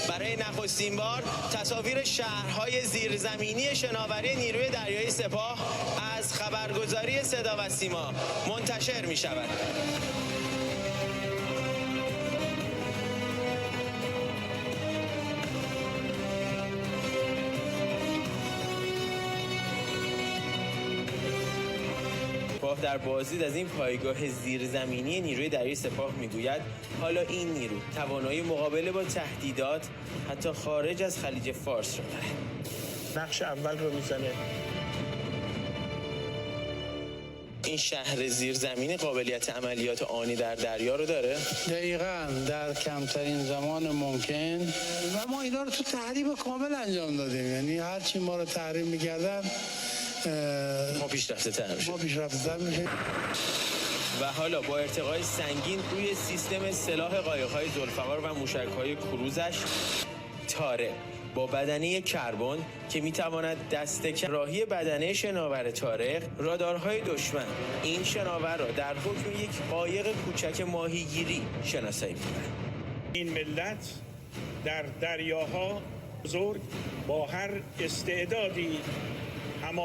برای نخستین بار تصاویر شهرهای زیرزمینی شناوری نیروی دریایی سپاه از خبرگزاری صدا و سیما منتشر می شود. در بازدید از این پایگاه زیرزمینی نیروی دریایی سپاه میگوید حالا این نیرو توانایی مقابله با تهدیدات حتی خارج از خلیج فارس را داره. نقش اول رو میزنه. این شهر زیرزمینی قابلیت عملیات آنی در دریا رو داره؟ دقیقاً در کمترین زمان ممکن و ما اینا رو تو تحریم کامل انجام دادیم. یعنی هر چی ما رو تحریم می‌کردن ما پیشرفته تر میشیم. و حالا با ارتقای سنگین روی سیستم سلاح قایق‌های ذوالفقار و موشک‌های کروزش طارق با بدنه کربن که میتواند دست راهی بدنه شناور طارق رادارهای دشمن این شناور را در حکم یک قایق کوچک ماهیگیری شناسایی می‌کند. این ملت در دریاها بزرگ با هر استعدادی